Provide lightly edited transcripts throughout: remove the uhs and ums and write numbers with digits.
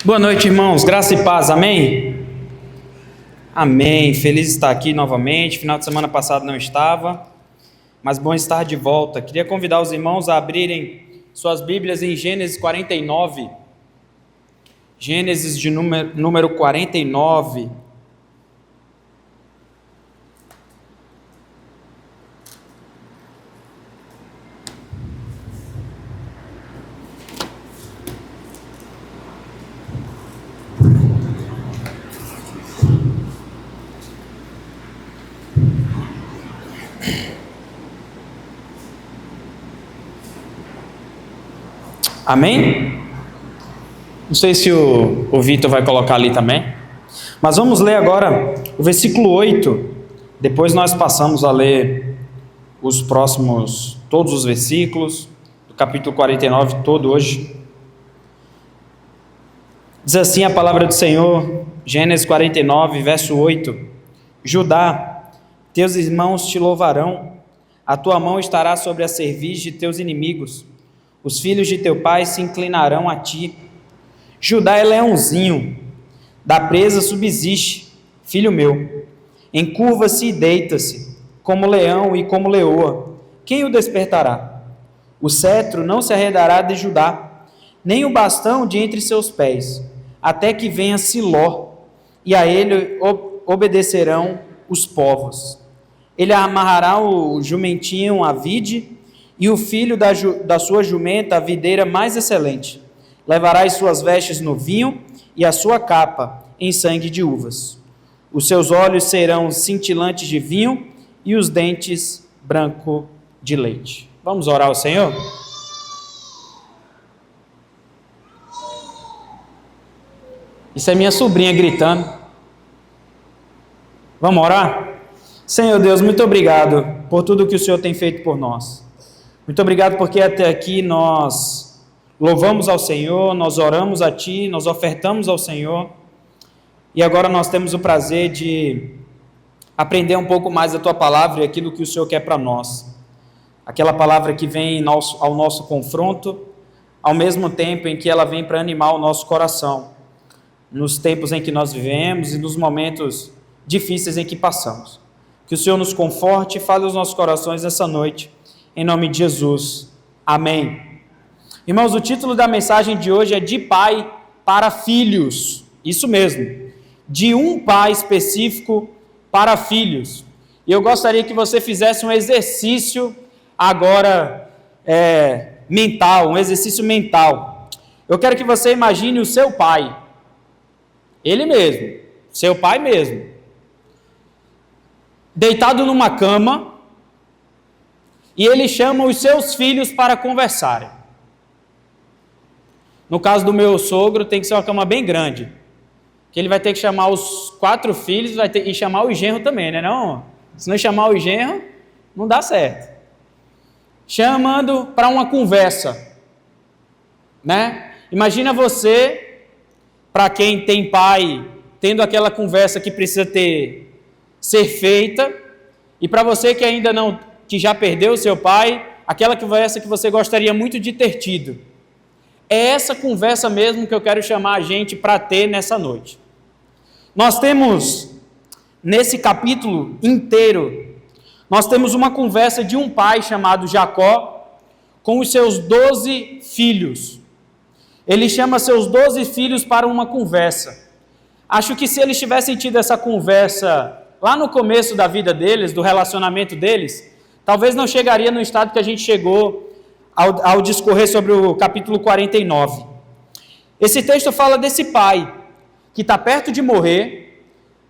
Boa noite, irmãos. Graça e paz. Amém? Amém. Feliz de estar aqui novamente. Final de semana passado não estava, mas bom estar de volta. Queria convidar os irmãos a abrirem suas Bíblias em Gênesis 49. Gênesis de número 49. Amém? Não sei se o Vitor vai colocar ali também, mas vamos ler agora o versículo 8, depois nós passamos a ler todos os versículos, do capítulo 49 todo hoje. Diz assim a palavra do Senhor, Gênesis 49, verso 8: Judá, teus irmãos te louvarão, a tua mão estará sobre a cerviz de teus inimigos, os filhos de teu pai se inclinarão a ti. Judá é leãozinho, da presa subsiste, filho meu. Encurva-se e deita-se, como leão e como leoa. Quem o despertará? O cetro não se arredará de Judá, nem o bastão de entre seus pés, até que venha Siló, e a ele obedecerão os povos. Ele amarrará o jumentinho à vide, e o filho da sua jumenta, a videira mais excelente. Levará as suas vestes no vinho e a sua capa em sangue de uvas. Os seus olhos serão cintilantes de vinho e os dentes branco de leite. Vamos orar ao Senhor? Isso é minha sobrinha gritando. Vamos orar? Senhor Deus, muito obrigado por tudo que o Senhor tem feito por nós. Muito obrigado porque até aqui nós louvamos ao Senhor, nós oramos a Ti, nós ofertamos ao Senhor, e agora nós temos o prazer de aprender um pouco mais da Tua palavra e aquilo que o Senhor quer para nós. Aquela palavra que vem ao nosso confronto, ao mesmo tempo em que ela vem para animar o nosso coração, nos tempos em que nós vivemos e nos momentos difíceis em que passamos. Que o Senhor nos conforte e fale aos nossos corações essa noite, em nome de Jesus. Amém. Irmãos, o título da mensagem de hoje é De Pai para Filhos. Isso mesmo. De um pai específico para filhos. E eu gostaria que você fizesse um exercício agora mental, um exercício mental. Eu quero que você imagine o seu pai. Ele mesmo. Seu pai mesmo. Deitado numa cama, e ele chama os seus filhos para conversarem. No caso do meu sogro, tem que ser uma cama bem grande, que ele vai ter que chamar os 4 filhos e chamar o genro também, né? Não? Se não chamar o genro, não dá certo. Chamando para uma conversa, né? Imagina você, para quem tem pai, tendo aquela conversa que precisa ser feita, e para você que ainda não, que já perdeu o seu pai, aquela conversa que você gostaria muito de ter tido. É essa conversa mesmo que eu quero chamar a gente para ter nessa noite. Nós temos, nesse capítulo inteiro, nós temos uma conversa de um pai chamado Jacó, com os seus 12 filhos. Ele chama seus 12 filhos para uma conversa. Acho que se eles tivessem tido essa conversa lá no começo da vida deles, do relacionamento deles, talvez não chegaria no estado que a gente chegou ao discorrer sobre o capítulo 49. Esse texto fala desse pai que está perto de morrer.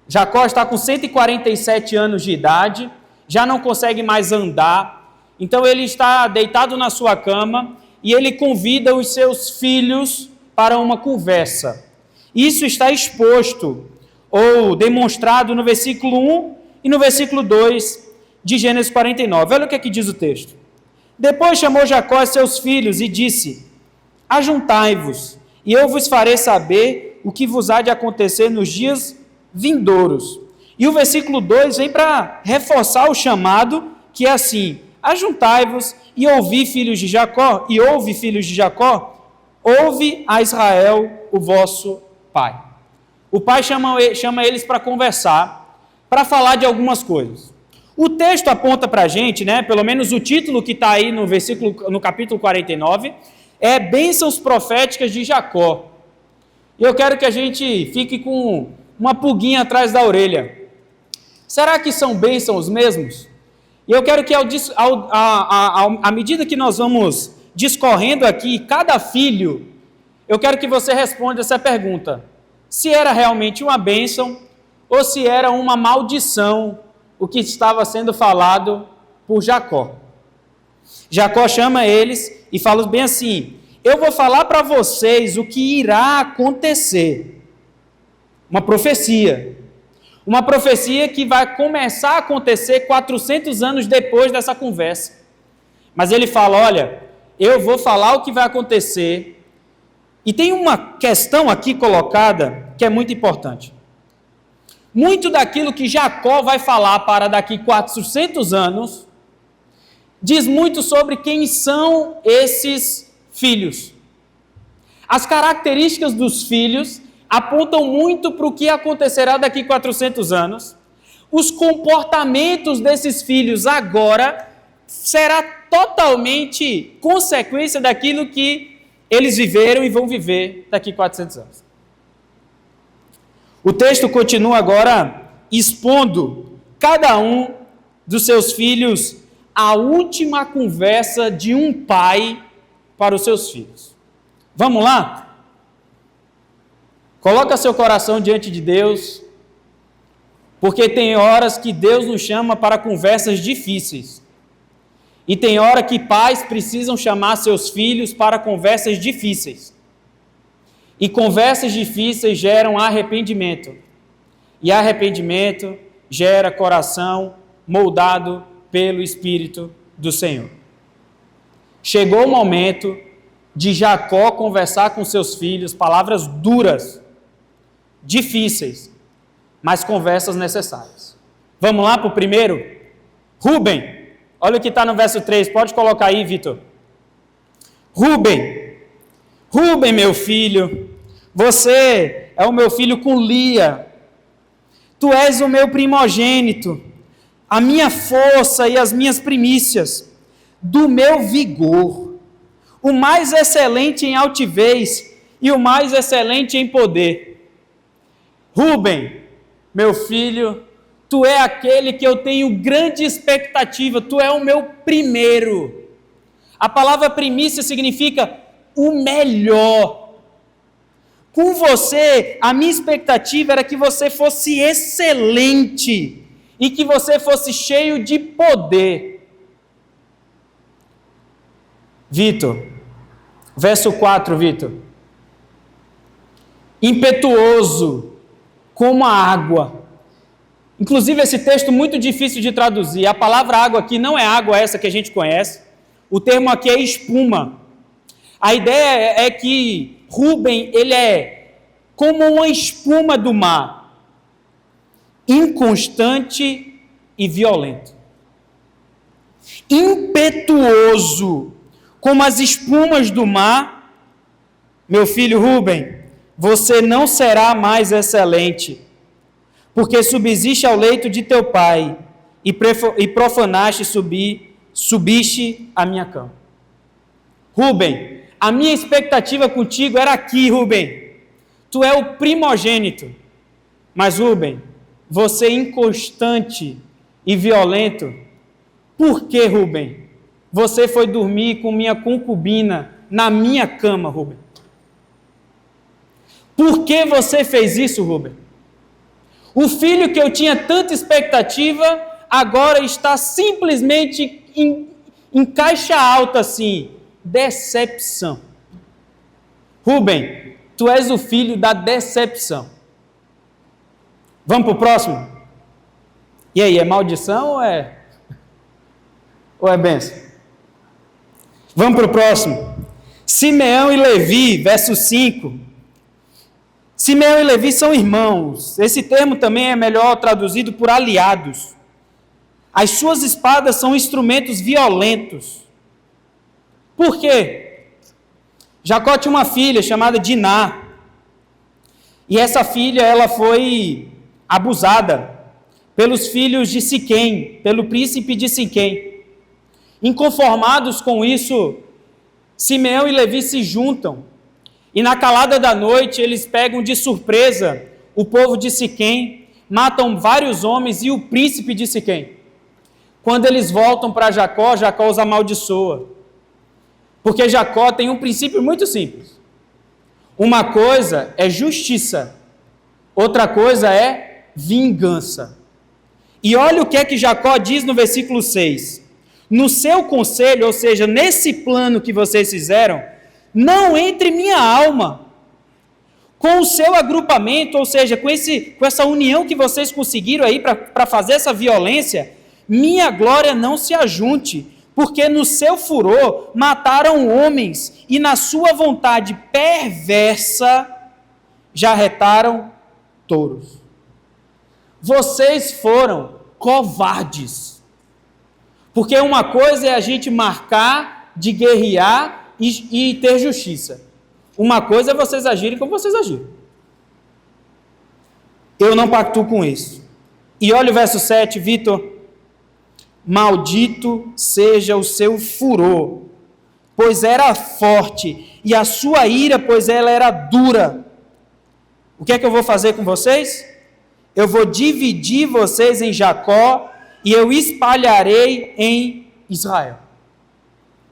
Jacó está com 147 anos de idade, já não consegue mais andar, então ele está deitado na sua cama e ele convida os seus filhos para uma conversa. Isso está exposto ou demonstrado no versículo 1 e no versículo 2 de Gênesis 49. Olha o que aqui diz o texto. Depois chamou Jacó seus filhos e disse: Ajuntai-vos, e eu vos farei saber o que vos há de acontecer nos dias vindouros. E o versículo 2 vem para reforçar o chamado, que é assim: Ajuntai-vos e ouvi, filhos de Jacó, ouve a Israel o vosso pai. O pai chama eles para conversar, para falar de algumas coisas. O texto aponta para a gente, né, pelo menos o título que está aí no capítulo 49, é Bênçãos Proféticas de Jacó. E eu quero que a gente fique com uma pulguinha atrás da orelha. Será que são bênçãos mesmos? E eu quero que à medida que nós vamos discorrendo aqui, cada filho, eu quero que você responda essa pergunta. Se era realmente uma bênção ou se era uma maldição o que estava sendo falado por Jacó. Jacó chama eles e fala bem assim: eu vou falar para vocês o que irá acontecer. Uma profecia. Uma profecia que vai começar a acontecer 400 anos depois dessa conversa. Mas ele fala, olha, eu vou falar o que vai acontecer. E tem uma questão aqui colocada que é muito importante. Muito daquilo que Jacó vai falar para daqui 400 anos, diz muito sobre quem são esses filhos. As características dos filhos apontam muito para o que acontecerá daqui 400 anos. Os comportamentos desses filhos agora será totalmente consequência daquilo que eles viveram e vão viver daqui 400 anos. O texto continua agora expondo cada um dos seus filhos a última conversa de um pai para os seus filhos. Vamos lá? Coloca seu coração diante de Deus, porque tem horas que Deus nos chama para conversas difíceis. E tem hora que pais precisam chamar seus filhos para conversas difíceis. E conversas difíceis geram arrependimento. E arrependimento gera coração moldado pelo Espírito do Senhor. Chegou o momento de Jacó conversar com seus filhos, palavras duras, difíceis, mas conversas necessárias. Vamos lá para o primeiro? Rúben, olha o que está no verso 3, pode colocar aí, Vitor. Rúben, meu filho, você é o meu filho com Lia, tu és o meu primogênito, a minha força e as minhas primícias, do meu vigor, o mais excelente em altivez e o mais excelente em poder. Rúben, meu filho, tu é aquele que eu tenho grande expectativa, tu é o meu primeiro. A palavra primícia significa o melhor. Com você, a minha expectativa era que você fosse excelente e que você fosse cheio de poder. Vitor, verso 4, Vitor. Impetuoso como a água. Inclusive, esse texto muito difícil de traduzir. A palavra água aqui não é água essa que a gente conhece. O termo aqui é espuma. A ideia é que Rúben, ele é como uma espuma do mar, inconstante e violento. Impetuoso como as espumas do mar. Meu filho Rúben, você não será mais excelente, porque subsiste ao leito de teu pai e profanaste, subiste a minha cama. Rúben, a minha expectativa contigo era aqui, Rúben. Tu é o primogênito. Mas, Rúben, você é inconstante e violento. Por que, Rúben? Você foi dormir com minha concubina na minha cama, Rúben. Por que você fez isso, Rúben? O filho que eu tinha tanta expectativa, agora está simplesmente em caixa alta assim. Decepção. Rúben, tu és o filho da decepção. Vamos para o próximo? E aí, é maldição ou é bênção? Vamos para o próximo. Simeão e Levi, verso 5. Simeão e Levi são irmãos. Esse termo também é melhor traduzido por aliados. As suas espadas são instrumentos violentos. Por quê? Jacó tinha uma filha chamada Diná. E essa filha, ela foi abusada pelos filhos de Siquém, pelo príncipe de Siquém. Inconformados com isso, Simeão e Levi se juntam. E na calada da noite, eles pegam de surpresa o povo de Siquém, matam vários homens e o príncipe de Siquém. Quando eles voltam para Jacó, Jacó os amaldiçoa. Porque Jacó tem um princípio muito simples. Uma coisa é justiça, outra coisa é vingança. E olha o que é que Jacó diz no versículo 6. No seu conselho, ou seja, nesse plano que vocês fizeram, não entre minha alma. Com o seu agrupamento, ou seja, com essa união que vocês conseguiram aí para fazer essa violência, minha glória não se ajunte, porque no seu furor mataram homens e na sua vontade perversa já retaram touros. Vocês foram covardes. Porque uma coisa é a gente marcar, de guerrear e ter justiça. Uma coisa é vocês agirem como vocês agiram. Eu não pactuo com isso. E olha o verso 7, Vitor. Maldito seja o seu furor, pois era forte, e a sua ira, pois ela era dura. O que é que eu vou fazer com vocês? Eu vou dividir vocês em Jacó, e eu espalharei em Israel.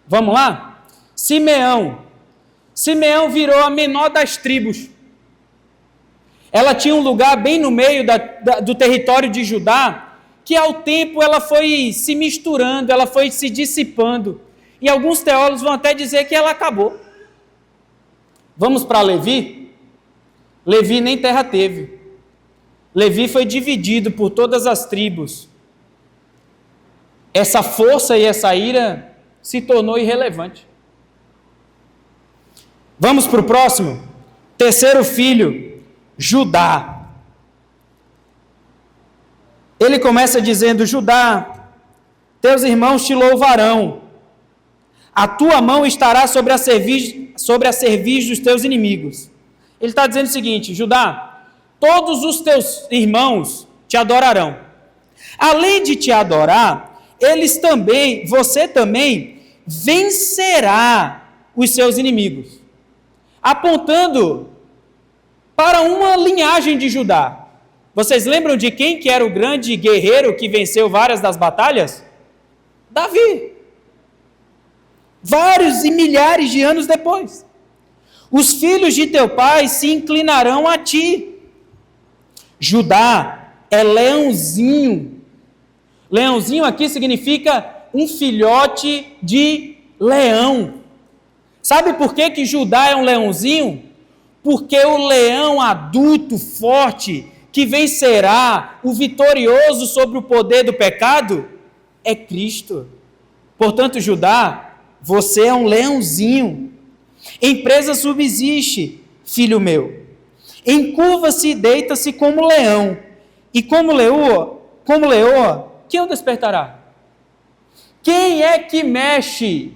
Vamos lá? Simeão virou a menor das tribos. Ela tinha um lugar bem no meio do território de Judá, que ao tempo ela foi se misturando, ela foi se dissipando. E alguns teólogos vão até dizer que ela acabou. Vamos para Levi? Levi nem terra teve. Levi foi dividido por todas as tribos. Essa força e essa ira se tornou irrelevante. Vamos para o próximo? Terceiro filho, Judá. Ele começa dizendo: Judá, teus irmãos te louvarão, a tua mão estará sobre a cerviz dos teus inimigos. Ele está dizendo o seguinte: Judá, todos os teus irmãos te adorarão. Além de te adorar, você também vencerá os seus inimigos. Apontando para uma linhagem de Judá. Vocês lembram de quem que era o grande guerreiro que venceu várias das batalhas? Davi. Vários e milhares de anos depois. Os filhos de teu pai se inclinarão a ti. Judá é leãozinho. Leãozinho aqui significa um filhote de leão. Sabe por que Judá é um leãozinho? Porque o leão adulto, forte, que vencerá, o vitorioso sobre o poder do pecado, é Cristo. Portanto, Judá, você é um leãozinho. Empresa subsiste, filho meu. Encurva-se e deita-se como leão. E como leoa, quem o despertará? Quem é que mexe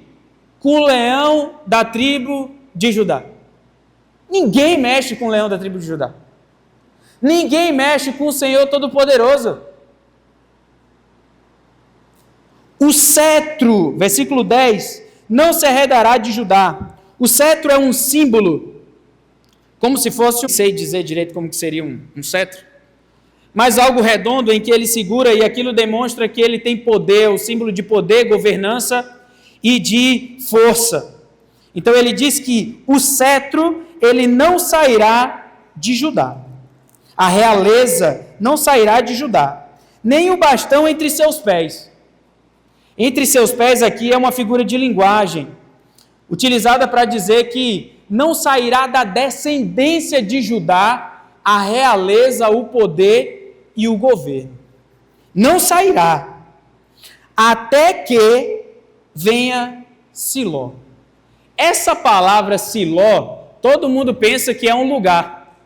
com o leão da tribo de Judá? Ninguém mexe com o leão da tribo de Judá. Ninguém mexe com o Senhor Todo-Poderoso. O cetro, versículo 10, não se arredará de Judá. O cetro é um símbolo, como se fosse, não sei dizer direito como que seria um cetro, mas algo redondo em que ele segura e aquilo demonstra que ele tem poder, o símbolo de poder, governança e de força. Então ele diz que o cetro, ele não sairá de Judá. A realeza não sairá de Judá, nem o bastão entre seus pés. Entre seus pés aqui é uma figura de linguagem, utilizada para dizer que não sairá da descendência de Judá a realeza, o poder e o governo. Não sairá, até que venha Siló. Essa palavra Siló, todo mundo pensa que é um lugar,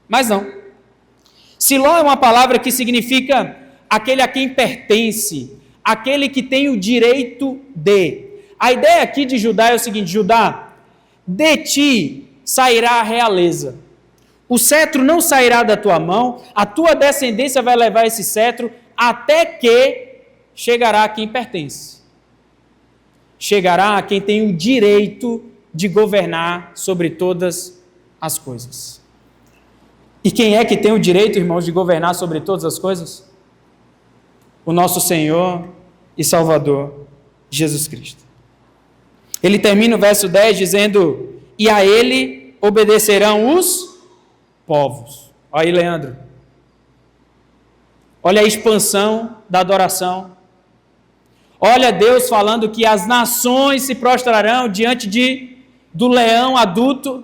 mas não. Siló é uma palavra que significa aquele a quem pertence, aquele que tem o direito de. A ideia aqui de Judá é o seguinte: Judá, de ti sairá a realeza. O cetro não sairá da tua mão, a tua descendência vai levar esse cetro até que chegará a quem pertence. Chegará a quem tem o direito de governar sobre todas as coisas. E quem é que tem o direito, irmãos, de governar sobre todas as coisas? O nosso Senhor e Salvador, Jesus Cristo. Ele termina o verso 10 dizendo: e a ele obedecerão os povos. Olha aí, Leandro. Olha a expansão da adoração. Olha Deus falando que as nações se prostrarão diante do leão adulto.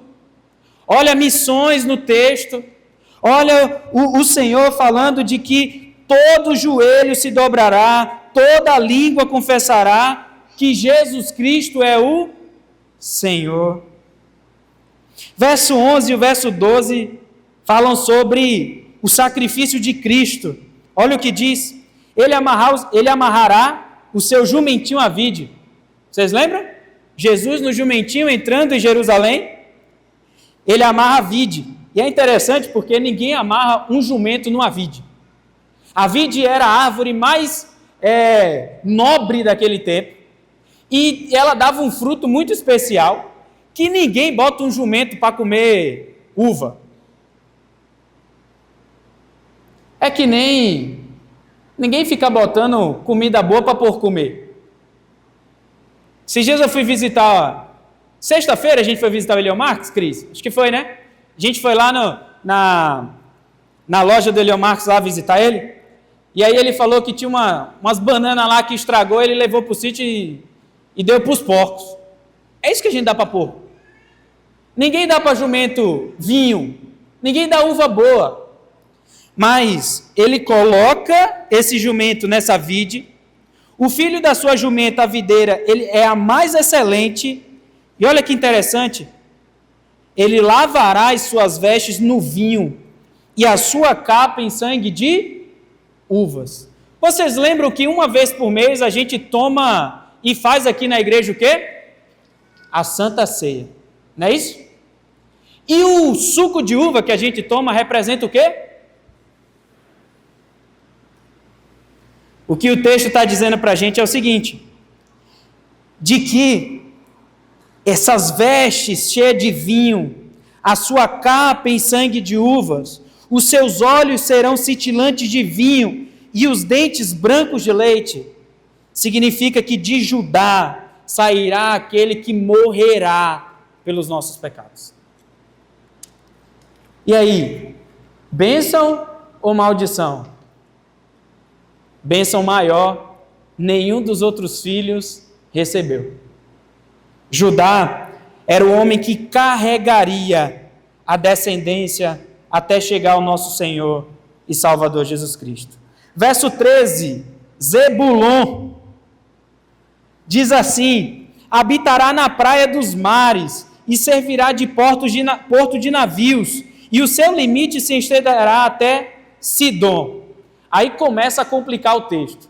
Olha missões no texto. Olha o Senhor falando de que todo joelho se dobrará, toda língua confessará que Jesus Cristo é o Senhor. Verso 11 e o verso 12 falam sobre o sacrifício de Cristo. Olha o que diz: ele amarrará o seu jumentinho à vide. Vocês lembram? Jesus no jumentinho entrando em Jerusalém, ele amarra a vide. E é interessante porque ninguém amarra um jumento numa vide. A vide era a árvore mais nobre daquele tempo, e ela dava um fruto muito especial, que ninguém bota um jumento para comer uva. É que nem ninguém fica botando comida boa para por comer. Esses dias eu fui visitar, sexta-feira a gente foi visitar o Eliel Marques, Cris? Acho que foi, né? A gente foi lá na loja do Eliel Marques lá visitar ele, e aí ele falou que tinha umas bananas lá que estragou, ele levou para o sítio e deu para os porcos. É isso que a gente dá para porco. Ninguém dá para jumento vinho, ninguém dá uva boa, mas ele coloca esse jumento nessa vide, o filho da sua jumenta, a videira, ele é a mais excelente, e olha que interessante, ele lavará as suas vestes no vinho, e a sua capa em sangue de uvas. Vocês lembram que uma vez por mês a gente toma e faz aqui na igreja o quê? A Santa Ceia, não é isso? E o suco de uva que a gente toma representa o quê? O que o texto está dizendo para a gente é o seguinte: de que essas vestes cheias de vinho, a sua capa em sangue de uvas, os seus olhos serão cintilantes de vinho e os dentes brancos de leite, significa que de Judá sairá aquele que morrerá pelos nossos pecados. E aí, bênção ou maldição? Bênção maior, nenhum dos outros filhos recebeu. Judá era o homem que carregaria a descendência até chegar ao nosso Senhor e Salvador Jesus Cristo. Verso 13, Zebulon diz assim: habitará na praia dos mares e servirá de porto de navios, e o seu limite se estenderá até Sidom. Aí começa a complicar o texto,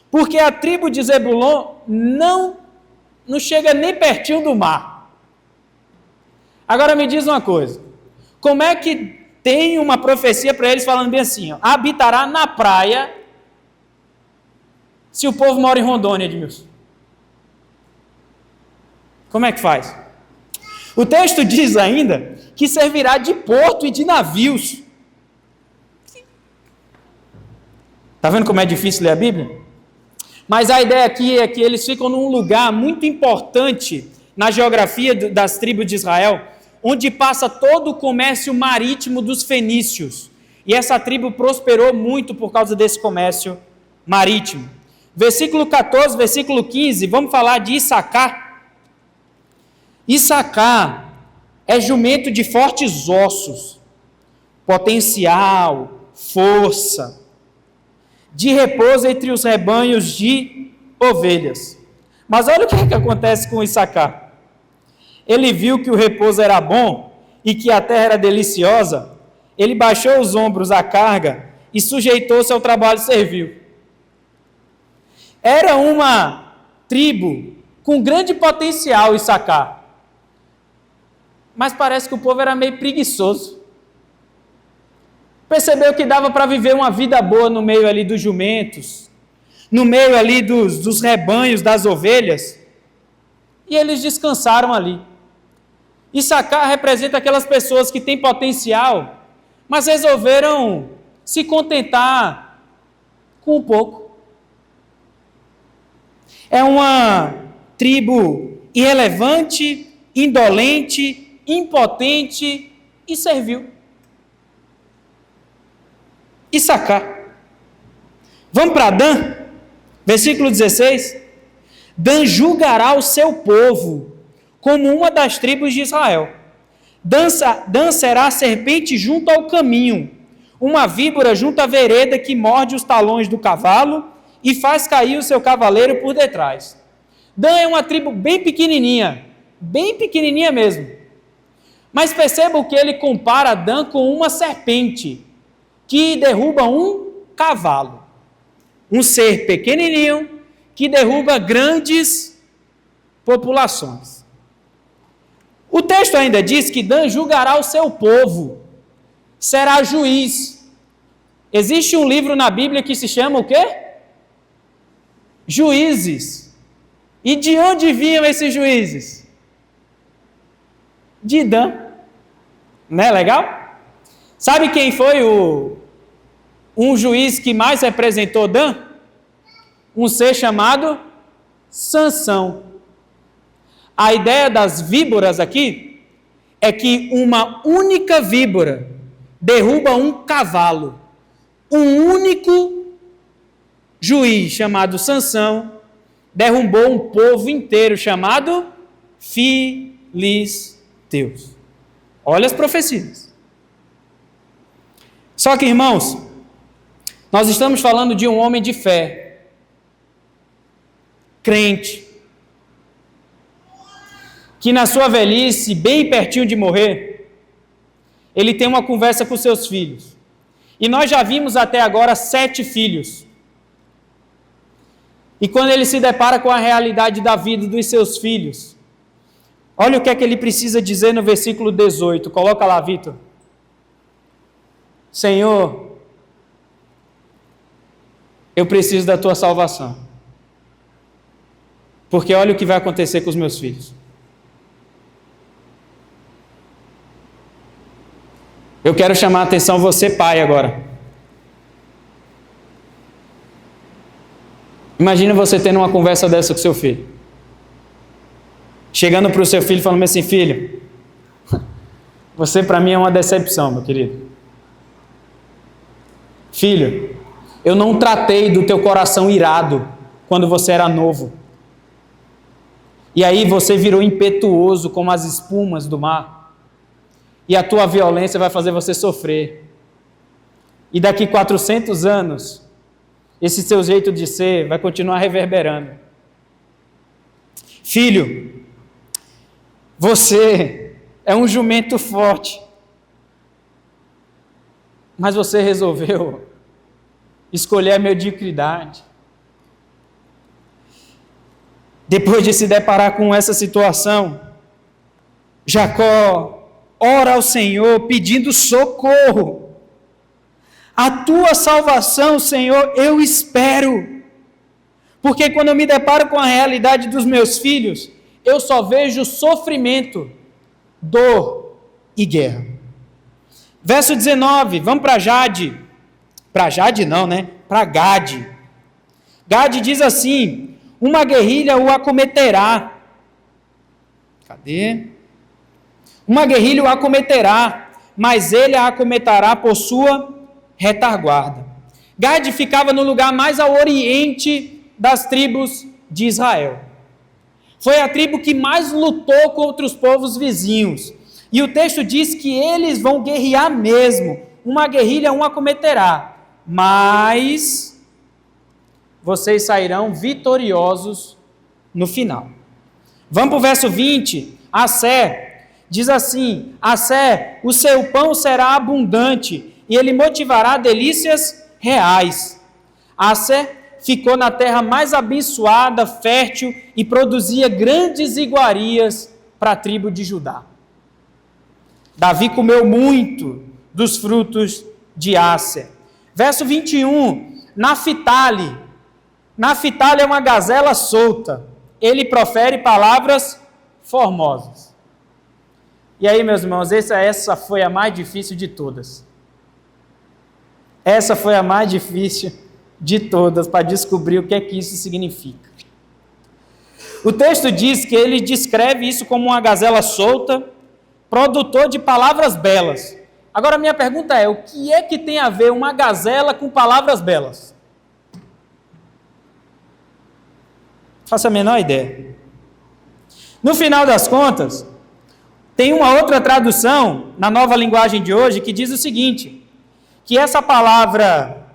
porque a tribo de Zebulon não chega nem pertinho do mar. Agora me diz uma coisa, como é que tem uma profecia para eles falando bem assim, ó, habitará na praia, se o povo mora em Rondônia, Edmilson? Como é que faz? O texto diz ainda que servirá de porto e de navios. Está vendo como é difícil ler a Bíblia? Mas a ideia aqui é que eles ficam num lugar muito importante na geografia das tribos de Israel, onde passa todo o comércio marítimo dos fenícios. E essa tribo prosperou muito por causa desse comércio marítimo. Versículo 14, versículo 15, vamos falar de Issacar. Issacar é jumento de fortes ossos, potencial, força, de repouso entre os rebanhos de ovelhas. Mas olha o que acontece com Issacar. Ele viu que o repouso era bom e que a terra era deliciosa, ele baixou os ombros à carga e sujeitou-se ao trabalho servil. Era uma tribo com grande potencial, Issacar. Mas parece que o povo era meio preguiçoso. Percebeu que dava para viver uma vida boa no meio ali dos jumentos, no meio ali dos rebanhos, das ovelhas, e eles descansaram ali. Issacar representa aquelas pessoas que têm potencial, mas resolveram se contentar com um pouco. É uma tribo irrelevante, indolente, impotente e servil. Issacar. Vamos para Dan, versículo 16. Dan julgará o seu povo como uma das tribos de Israel. Dan será a serpente junto ao caminho, uma víbora junto à vereda que morde os talões do cavalo e faz cair o seu cavaleiro por detrás. Dan é uma tribo bem pequenininha mesmo. Mas perceba que ele compara Dan com uma serpente que derruba um cavalo. Um ser pequenininho que derruba grandes populações. O texto ainda diz que Dan julgará o seu povo, será juiz. Existe um livro na Bíblia que se chama o quê? Juízes. E de onde vinham esses juízes? De Dan. Não é legal? Sabe quem foi um juiz que mais representou Dan? Um ser chamado Sansão. A ideia das víboras aqui é que uma única víbora derruba um cavalo. Um único juiz chamado Sansão derrubou um povo inteiro chamado filisteus. Olha as profecias. Só que, irmãos, nós estamos falando de um homem de fé, crente, que na sua velhice, bem pertinho de morrer, ele tem uma conversa com seus filhos. E nós já vimos até agora 7 filhos. E quando ele se depara com a realidade da vida dos seus filhos, olha o que é que ele precisa dizer no versículo 18. Coloca lá, Vitor. Senhor, eu preciso da tua salvação. Porque olha o que vai acontecer com os meus filhos. Eu quero chamar a atenção, você pai agora. Imagina você tendo uma conversa dessa com seu filho. Chegando para o seu filho falando assim, filho, você para mim é uma decepção, meu querido. Filho, eu não tratei do teu coração irado quando você era novo. E aí você virou impetuoso como as espumas do mar. E a tua violência vai fazer você sofrer. E daqui 400 anos, esse seu jeito de ser vai continuar reverberando. Filho, você é um jumento forte, mas você resolveu escolher a mediocridade. Depois de se deparar com essa situação, Jacó ora ao Senhor pedindo socorro. A tua salvação, Senhor, eu espero. Porque quando eu me deparo com a realidade dos meus filhos, eu só vejo sofrimento, dor e guerra. Verso 19, vamos para Jade. Para Jade não, né? Para Gade. Gade diz assim, uma guerrilha o acometerá. Cadê? Uma guerrilha o acometerá, mas ele a acometerá por sua retaguarda. Gade ficava no lugar mais ao oriente das tribos de Israel. Foi a tribo que mais lutou contra os povos vizinhos. E o texto diz que eles vão guerrear mesmo. Uma guerrilha o acometerá, mas vocês sairão vitoriosos no final. Vamos para o verso 20. Assé diz assim, Assé, o seu pão será abundante e ele motivará delícias reais. Assé ficou na terra mais abençoada, fértil e produzia grandes iguarias para a tribo de Judá. Davi comeu muito dos frutos de Asser. Verso 21, Naphtali. Naphtali é uma gazela solta. Ele profere palavras formosas. E aí, meus irmãos, essa foi a mais difícil de todas. Essa foi a mais difícil de todas para descobrir o que é que isso significa. O texto diz que ele descreve isso como uma gazela solta, produtor de palavras belas. Agora, minha pergunta é, o que é que tem a ver uma gazela com palavras belas? Faço a menor ideia. No final das contas, tem uma outra tradução na nova linguagem de hoje que diz o seguinte, que essa palavra,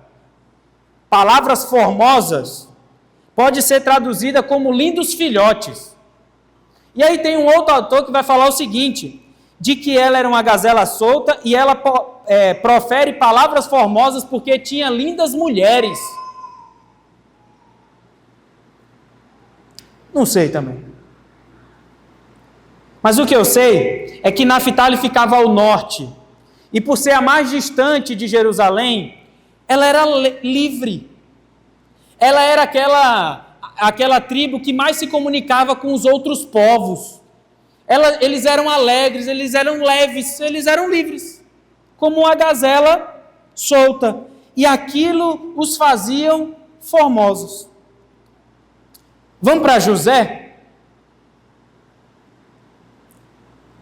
palavras formosas, pode ser traduzida como lindos filhotes. E aí tem um outro autor que vai falar o seguinte, de que ela era uma gazela solta e ela profere palavras formosas porque tinha lindas mulheres. Não sei também. Mas o que eu sei é que Naphtali ficava ao norte. E por ser a mais distante de Jerusalém, ela era livre. Ela era aquela tribo que mais se comunicava com os outros povos. Eles eram alegres, eles eram leves, eles eram livres. Como uma gazela solta. E aquilo os faziam formosos. Vamos para José?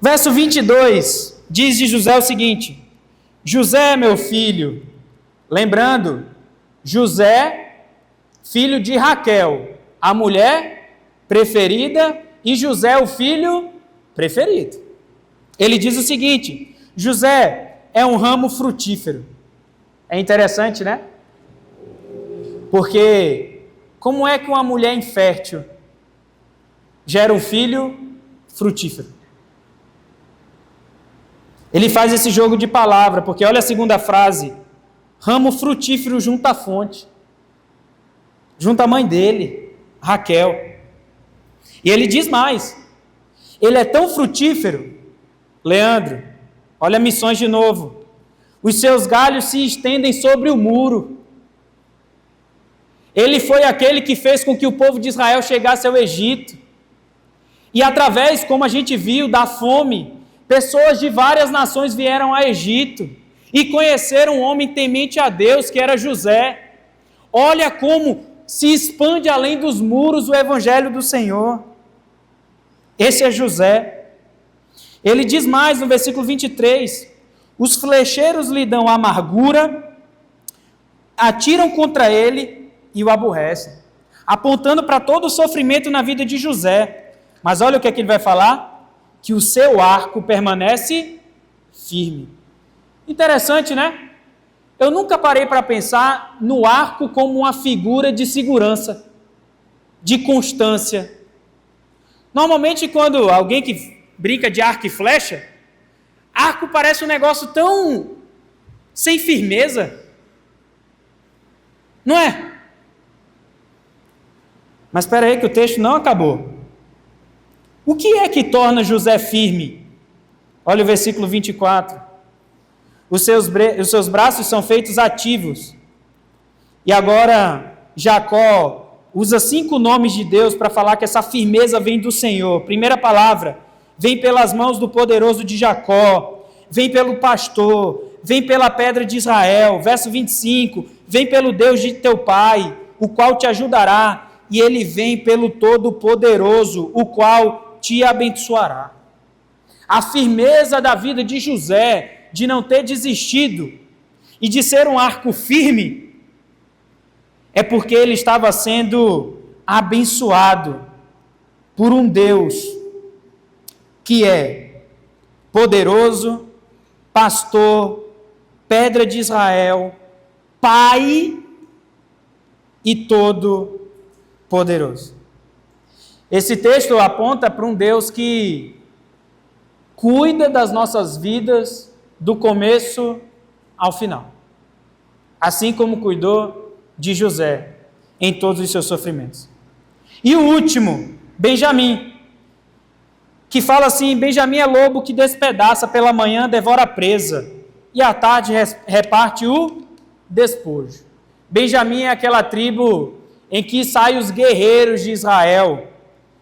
Verso 22 diz de José o seguinte: José, meu filho, lembrando, José, filho de Raquel, a mulher preferida, e José, o filho preferido. Ele diz o seguinte: José é um ramo frutífero. É interessante, né? Porque como é que uma mulher infértil gera um filho frutífero? Ele faz esse jogo de palavra, porque olha a segunda frase, ramo frutífero junto à fonte, junto à mãe dele, Raquel. E ele diz mais, ele é tão frutífero, Leandro, olha missões de novo, os seus galhos se estendem sobre o muro. Ele foi aquele que fez com que o povo de Israel chegasse ao Egito. E através, como a gente viu, da fome, pessoas de várias nações vieram a Egito e conheceram um homem temente a Deus, que era José. Olha como se expande além dos muros o evangelho do Senhor. Esse é José. Ele diz mais no versículo 23, os flecheiros lhe dão amargura, atiram contra ele e o aborrecem, apontando para todo o sofrimento na vida de José. Mas olha o que é que ele vai falar, que o seu arco permanece firme. Interessante, né? Eu nunca parei para pensar no arco como uma figura de segurança, de constância. Normalmente quando alguém que brinca de arco e flecha, arco parece um negócio tão sem firmeza, não é? Mas espera aí que o texto não acabou. O que é que torna José firme? Olha o versículo 24. Os seus braços são feitos ativos. E agora Jacó usa 5 nomes de Deus para falar que essa firmeza vem do Senhor. Primeira palavra, vem pelas mãos do poderoso de Jacó, vem pelo pastor, vem pela pedra de Israel. Verso 25, vem pelo Deus de teu pai, o qual te ajudará. E ele vem pelo Todo-Poderoso, o qual te abençoará. A firmeza da vida de José, de não ter desistido e de ser um arco firme, é porque ele estava sendo abençoado por um Deus que é poderoso, pastor, pedra de Israel, pai e todo-poderoso. Esse texto aponta para um Deus que cuida das nossas vidas do começo ao final. Assim como cuidou de José em todos os seus sofrimentos. E o último, Benjamim, que fala assim, Benjamim é lobo que despedaça pela manhã, devora a presa. e à tarde reparte o despojo. Benjamim é aquela tribo em que saem os guerreiros de Israel.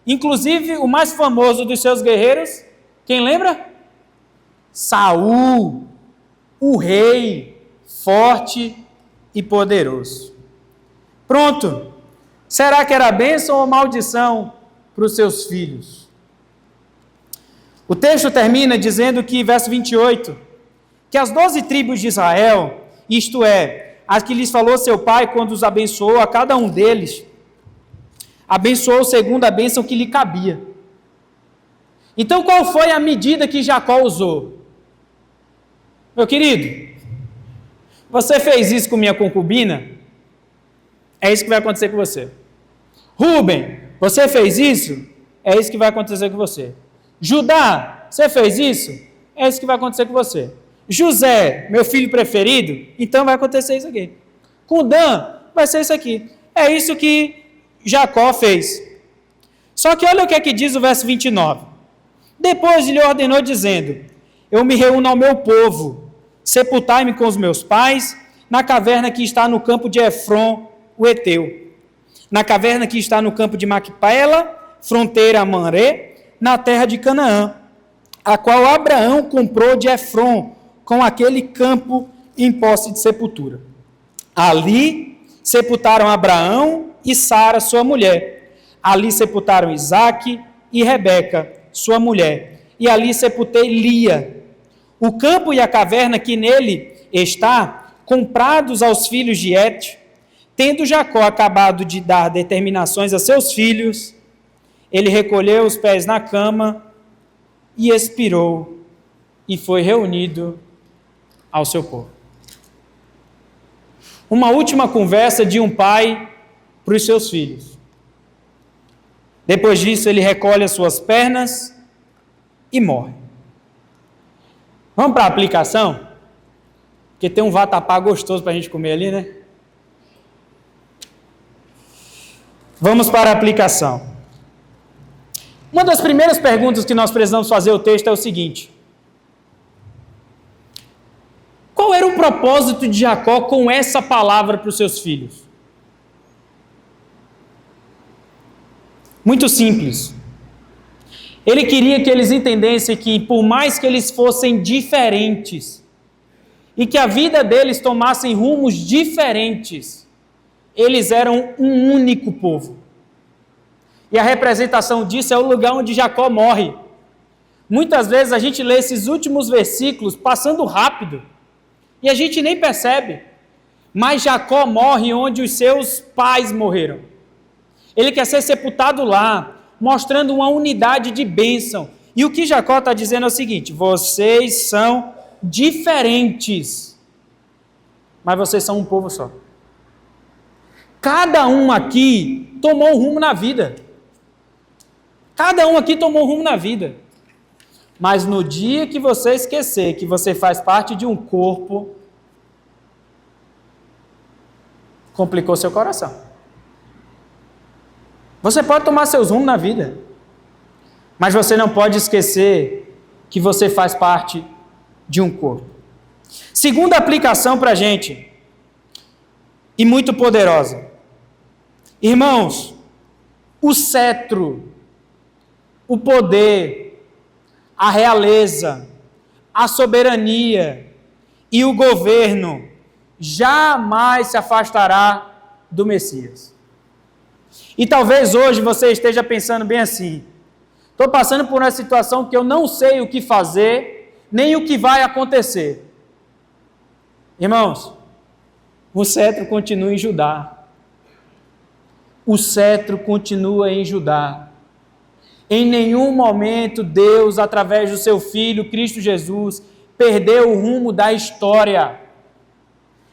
Inclusive, o mais famoso dos seus guerreiros, quem lembra? Saul, o rei, forte e poderoso. Pronto. Será que era bênção ou maldição para os seus filhos? O texto termina dizendo que, verso 28, que as 12 tribos de Israel, isto é, as que lhes falou seu pai quando os abençoou, a cada um deles, abençoou segundo a bênção que lhe cabia. Então, qual foi a medida que Jacó usou? Meu querido, você fez isso com minha concubina? É isso que vai acontecer com você. Rubem, você fez isso? É isso que vai acontecer com você. Judá, você fez isso? É isso que vai acontecer com você. José, meu filho preferido? Então vai acontecer isso aqui. Com Dan, vai ser isso aqui. É isso que Jacó fez. Só que olha o que é que diz o verso 29. Depois lhe ordenou dizendo: eu me reúno ao meu povo, sepultai-me com os meus pais, na caverna que está no campo de Efron, o Eteu, na caverna que está no campo de Macpela, fronteira a Manré, na terra de Canaã, a qual Abraão comprou de Efron, com aquele campo em posse de sepultura. Ali sepultaram Abraão e Sara, sua mulher. Ali sepultaram Isaque e Rebeca, sua mulher. E ali sepultei Lia. O campo e a caverna que nele está, comprados aos filhos de Et, tendo Jacó acabado de dar determinações a seus filhos, ele recolheu os pés na cama e expirou, e foi reunido ao seu povo. Uma última conversa de um pai para os seus filhos. Depois disso, ele recolhe as suas pernas e morre. Vamos para a aplicação? Porque tem um vatapá gostoso para a gente comer ali, né? Vamos para a aplicação. Uma das primeiras perguntas que nós precisamos fazer ao texto é o seguinte: qual era o propósito de Jacó com essa palavra para os seus filhos? Muito simples. Ele queria que eles entendessem que, por mais que eles fossem diferentes, e que a vida deles tomassem rumos diferentes, eles eram um único povo. E a representação disso é o lugar onde Jacó morre. Muitas vezes a gente lê esses últimos versículos passando rápido, e a gente nem percebe. Mas Jacó morre onde os seus pais morreram. Ele quer ser sepultado lá, mostrando uma unidade de bênção. E o que Jacó está dizendo é o seguinte: vocês são diferentes, mas vocês são um povo só. Cada um aqui tomou um rumo na vida. Cada um aqui tomou um rumo na vida. Mas no dia que você esquecer que você faz parte de um corpo, complicou seu coração. Você pode tomar seus rumos na vida, mas você não pode esquecer que você faz parte de um corpo. Segunda aplicação para a gente, e muito poderosa. Irmãos, o cetro, o poder, a realeza, a soberania e o governo jamais se afastará do Messias. E talvez hoje você esteja pensando bem assim: estou passando por uma situação que eu não sei o que fazer, nem o que vai acontecer. Irmãos, o cetro continua em Judá. O cetro continua em Judá. Em nenhum momento Deus, através do seu Filho, Cristo Jesus, perdeu o rumo da história.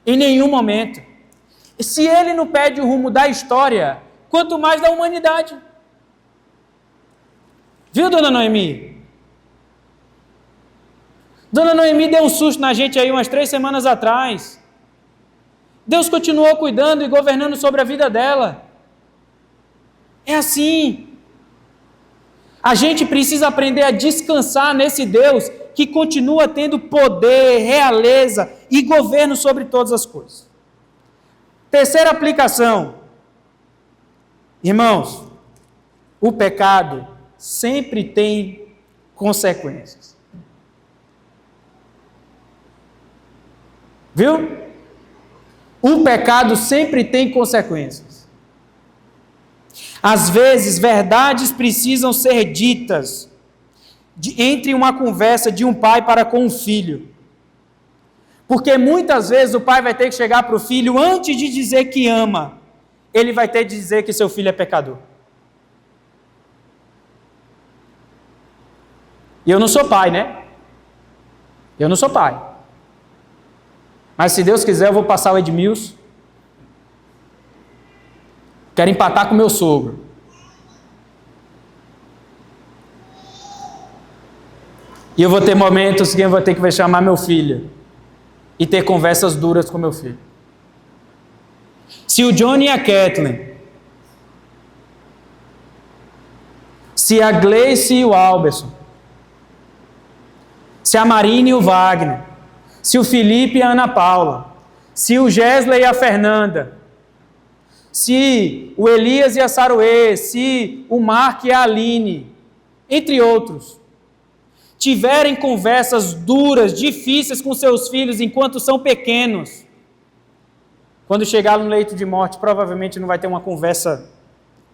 Em nenhum momento. E se Ele não perde o rumo da história, quanto mais da humanidade. Viu, dona Noemi? Dona Noemi deu um susto na gente aí umas 3 semanas atrás. Deus continuou cuidando e governando sobre a vida dela. É assim. A gente precisa aprender a descansar nesse Deus que continua tendo poder, realeza e governo sobre todas as coisas. Terceira aplicação. Irmãos, o pecado sempre tem consequências. Viu? O pecado sempre tem consequências. Às vezes, verdades precisam ser ditas entre uma conversa de um pai para com um filho. Porque muitas vezes o pai vai ter que chegar para o filho, antes de dizer que ama, ele vai ter que dizer que seu filho é pecador. E eu não sou pai, né? Eu não sou pai. Mas se Deus quiser, eu vou passar o Edmilson. Quero empatar com meu sogro. E eu vou ter momentos que eu vou ter que chamar meu filho e ter conversas duras com meu filho. Se o Johnny e a Kathleen, se a Gleice e o Alberson, se a Marina e o Wagner, se o Felipe e a Ana Paula, se o Gesley e a Fernanda, se o Elias e a Saruê, se o Mark e a Aline, entre outros, tiverem conversas duras, difíceis com seus filhos enquanto são pequenos, quando chegar no leito de morte, provavelmente não vai ter uma conversa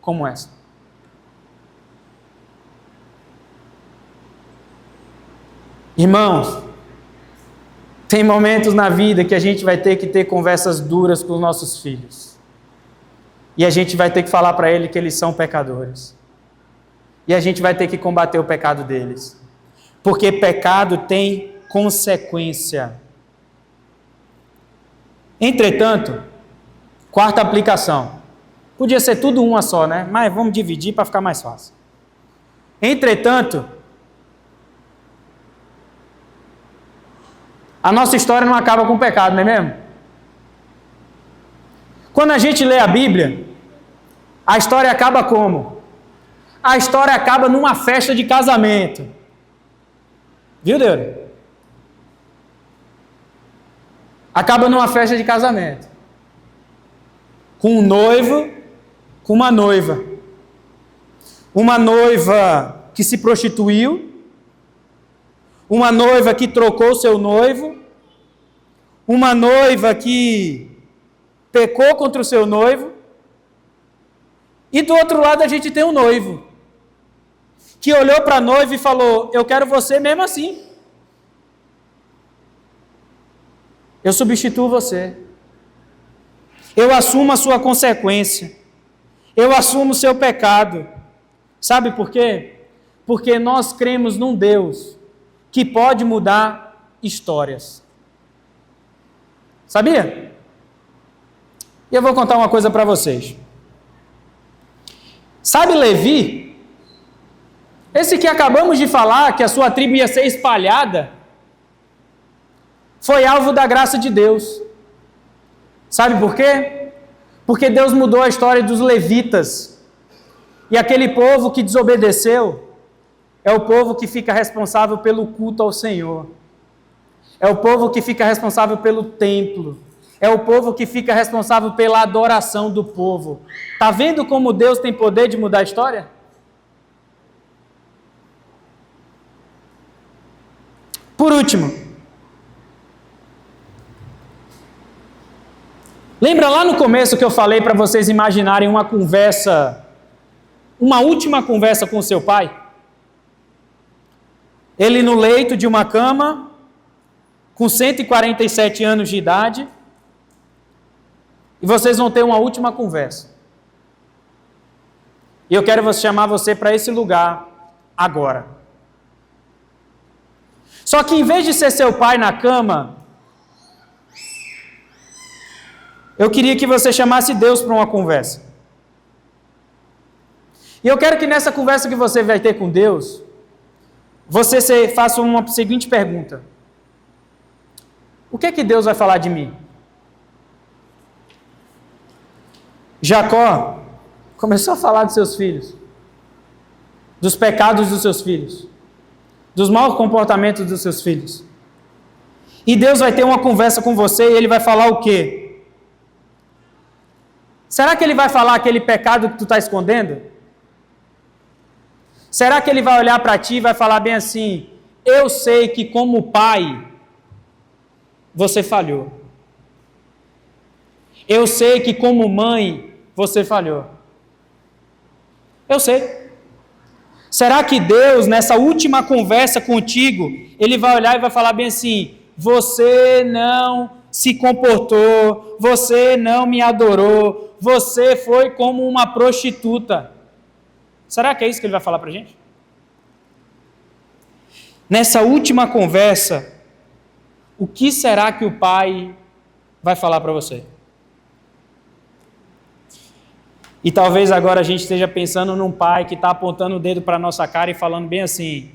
como essa. Irmãos, tem momentos na vida que a gente vai ter que ter conversas duras com os nossos filhos. E a gente vai ter que falar para eles que eles são pecadores. E a gente vai ter que combater o pecado deles. Porque pecado tem consequência. Entretanto, quarta aplicação. Podia ser tudo uma só, né? Mas vamos dividir para ficar mais fácil. Entretanto, a nossa história não acaba com o pecado, não é mesmo? Quando a gente lê a Bíblia, a história acaba como? A história acaba numa festa de casamento. Viu, Deus? Acaba numa festa de casamento. Com um noivo, com uma noiva. Uma noiva que se prostituiu. Uma noiva que trocou seu noivo. Uma noiva que pecou contra o seu noivo. E do outro lado a gente tem um noivo que olhou para a noiva e falou: eu quero você mesmo assim. Eu substituo você. Eu assumo a sua consequência. Eu assumo o seu pecado. Sabe por quê? Porque nós cremos num Deus que pode mudar histórias. Sabia? E eu vou contar uma coisa para vocês. Sabe Levi? Esse que acabamos de falar, que a sua tribo ia ser espalhada, foi alvo da graça de Deus. Sabe por quê? Porque Deus mudou a história dos levitas. E aquele povo que desobedeceu é o povo que fica responsável pelo culto ao Senhor. É o povo que fica responsável pelo templo. É o povo que fica responsável pela adoração do povo. Está vendo como Deus tem poder de mudar a história? Por último, lembra lá no começo que eu falei para vocês imaginarem uma conversa, uma última conversa com o seu pai? Ele no leito de uma cama, com 147 anos de idade, e vocês vão ter uma última conversa. E eu quero chamar você para esse lugar agora. Só que em vez de ser seu pai na cama, eu queria que você chamasse Deus para uma conversa. E eu quero que nessa conversa que você vai ter com Deus, você faça uma seguinte pergunta: o que é que Deus vai falar de mim? Jacó começou a falar dos seus filhos, dos pecados dos seus filhos. dos maus comportamentos dos seus filhos. E Deus vai ter uma conversa com você e Ele vai falar o quê? Será que Ele vai falar aquele pecado que tu está escondendo? Será que Ele vai olhar para ti e vai falar bem assim: eu sei que como pai você falhou. Eu sei que como mãe você falhou. Eu sei. Será que Deus, nessa última conversa contigo, Ele vai olhar e vai falar bem assim: você não se comportou, você não me adorou, você foi como uma prostituta. Será que é isso que Ele vai falar para a gente? Nessa última conversa, o que será que o Pai vai falar para você? E talvez agora a gente esteja pensando num pai que está apontando o dedo para a nossa cara e falando bem assim: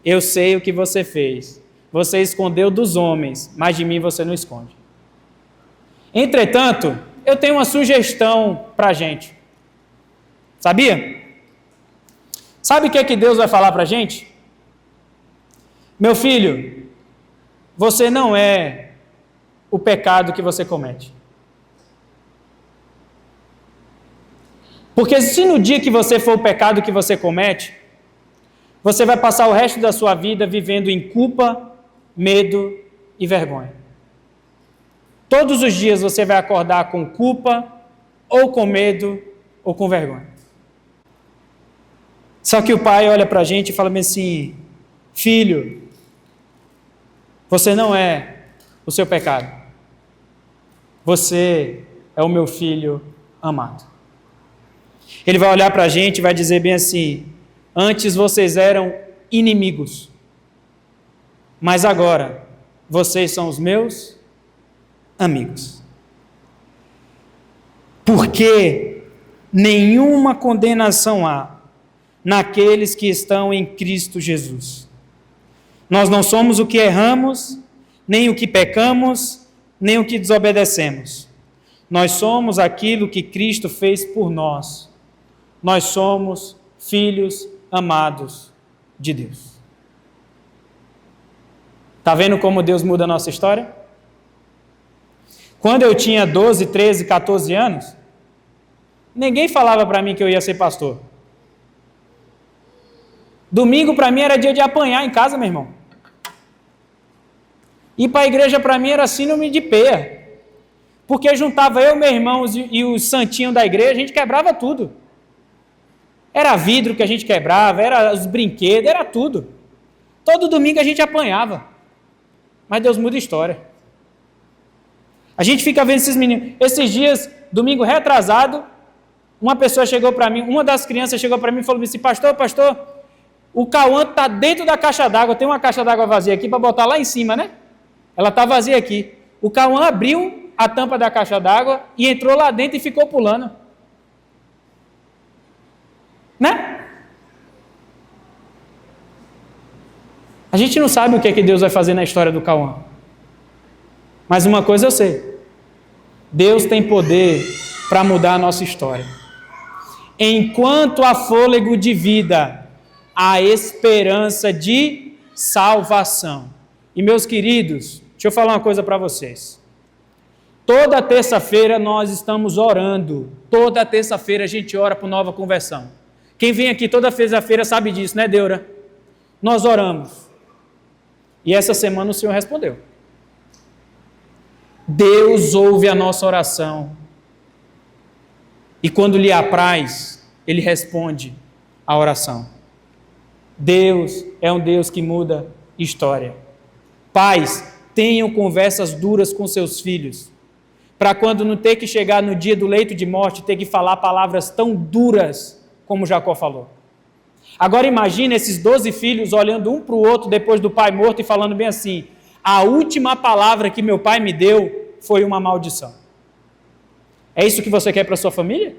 eu sei o que você fez. Você escondeu dos homens, mas de mim você não esconde. Entretanto, eu tenho uma sugestão para a gente. Sabia? Sabe o que é que Deus vai falar para a gente? Meu filho, você não é o pecado que você comete. Porque se no dia que você for o pecado que você comete, você vai passar o resto da sua vida vivendo em culpa, medo e vergonha. Todos os dias você vai acordar com culpa, ou com medo, ou com vergonha. Só que o pai olha para a gente e fala assim: filho, você não é o seu pecado. Você é o meu filho amado. Ele vai olhar para a gente e vai dizer bem assim: antes vocês eram inimigos, mas agora vocês são os meus amigos. Porque nenhuma condenação há naqueles que estão em Cristo Jesus. Nós não somos o que erramos, nem o que pecamos, nem o que desobedecemos. Nós somos aquilo que Cristo fez por nós. Nós somos filhos amados de Deus. Está vendo como Deus muda a nossa história? Quando eu tinha 12, 13, 14 anos, ninguém falava para mim que eu ia ser pastor. Domingo para mim era dia de apanhar em casa, meu irmão. Ir para a igreja para mim era síndrome de peia. Porque juntava eu, meu irmão e os santinhos da igreja, a gente quebrava tudo. Era vidro que a gente quebrava, era os brinquedos, era tudo. Todo domingo a gente apanhava. Mas Deus muda a história. A gente fica vendo esses meninos. Esses dias, domingo retrasado, uma pessoa chegou para mim, uma das crianças chegou para mim e falou assim: pastor, o Cauã está dentro da caixa d'água, tem uma caixa d'água vazia aqui para botar lá em cima, né? Ela está vazia aqui. O Cauã abriu a tampa da caixa d'água e entrou lá dentro e ficou pulando. Né? A gente não sabe o que é que Deus vai fazer na história do Cauã. Mas uma coisa eu sei: Deus tem poder para mudar a nossa história. Enquanto há fôlego de vida, há esperança de salvação. E meus queridos, deixa eu falar uma coisa para vocês. Toda terça-feira nós estamos orando. Toda terça-feira a gente ora por nova conversão. Quem vem aqui toda terça-feira sabe disso, né, Deura? Nós oramos. E essa semana o Senhor respondeu. Deus ouve a nossa oração. E quando lhe apraz, Ele responde a oração. Deus é um Deus que muda história. Pais, tenham conversas duras com seus filhos, para quando não ter que chegar no dia do leito de morte, ter que falar palavras tão duras como Jacó falou. Agora imagine esses 12 filhos olhando um para o outro depois do pai morto e falando bem assim: a última palavra que meu pai me deu foi uma maldição. É isso que você quer para sua família?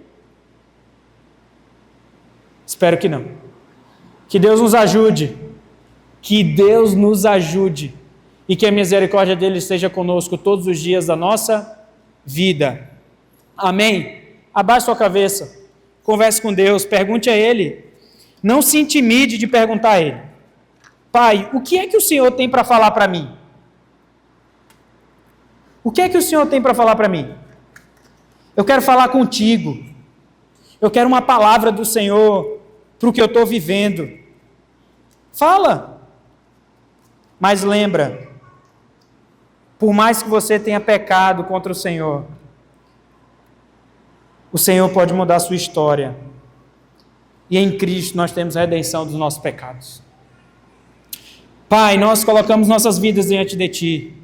Espero que não. Que Deus nos ajude. Que Deus nos ajude. E que a misericórdia dele esteja conosco todos os dias da nossa vida. Amém? Abaixe sua cabeça. Converse com Deus. Pergunte a Ele. Não se intimide de perguntar a Ele. Pai, o que é que o Senhor tem para falar para mim? O que é que o Senhor tem para falar para mim? Eu quero falar contigo. Eu quero uma palavra do Senhor para o que eu estou vivendo. Fala. Mas lembra, por mais que você tenha pecado contra o Senhor pode mudar a sua história. E em Cristo nós temos a redenção dos nossos pecados. Pai, nós colocamos nossas vidas diante de Ti,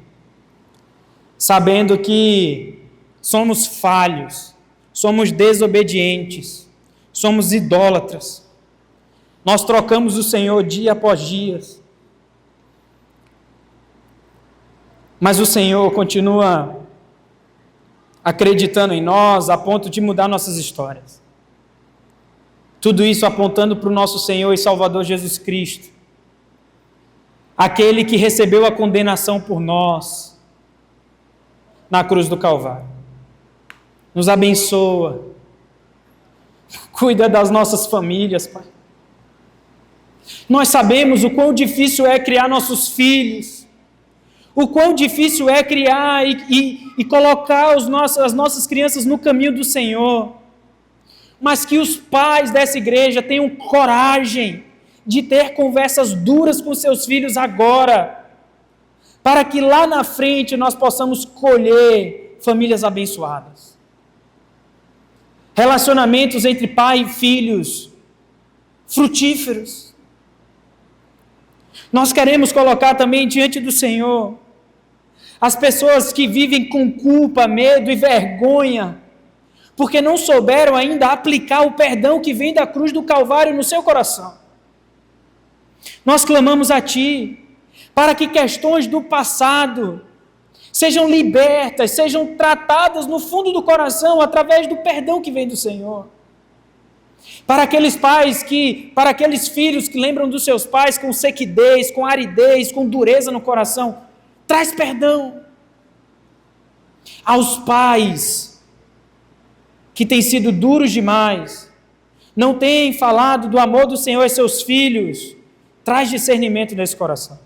sabendo que somos falhos, somos desobedientes, somos idólatras. Nós trocamos o Senhor dia após dia. Mas o Senhor continua acreditando em nós a ponto de mudar nossas histórias. Tudo isso apontando para o nosso Senhor e Salvador Jesus Cristo, aquele que recebeu a condenação por nós na cruz do Calvário. Nos abençoa, cuida das nossas famílias, Pai. Nós sabemos o quão difícil é criar nossos filhos, o quão difícil é criar e colocar as nossas crianças no caminho do Senhor, mas que os pais dessa igreja tenham coragem de ter conversas duras com seus filhos agora, para que lá na frente nós possamos colher famílias abençoadas. Relacionamentos entre pai e filhos frutíferos. Nós queremos colocar também diante do Senhor as pessoas que vivem com culpa, medo e vergonha, porque não souberam ainda aplicar o perdão que vem da cruz do Calvário no seu coração. Nós clamamos a Ti, para que questões do passado sejam libertas, sejam tratadas no fundo do coração, através do perdão que vem do Senhor. Para aqueles filhos que lembram dos seus pais com sequidez, com aridez, com dureza no coração, traz perdão. Aos pais que têm sido duros demais, não têm falado do amor do Senhor aos seus filhos, traz discernimento nesse coração.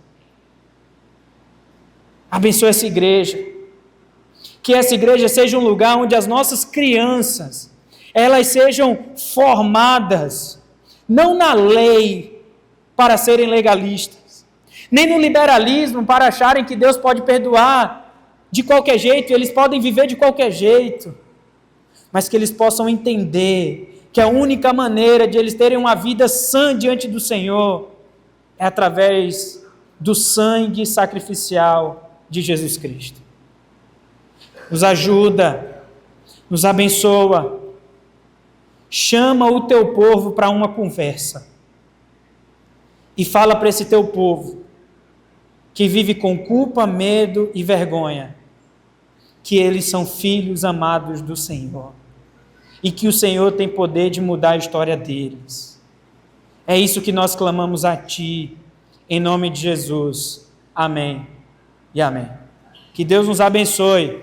Abençoa essa igreja, que essa igreja seja um lugar onde as nossas crianças, elas sejam formadas, não na lei para serem legalistas, nem no liberalismo para acharem que Deus pode perdoar de qualquer jeito, eles podem viver de qualquer jeito, mas que eles possam entender que a única maneira de eles terem uma vida sã diante do Senhor é através do sangue sacrificial de Jesus Cristo. Nos ajuda, nos abençoa, chama o teu povo para uma conversa e fala para esse teu povo que vive com culpa, medo e vergonha, que eles são filhos amados do Senhor e que o Senhor tem poder de mudar a história deles. É isso que nós clamamos a Ti, em nome de Jesus. Amém e amém. Que Deus nos abençoe.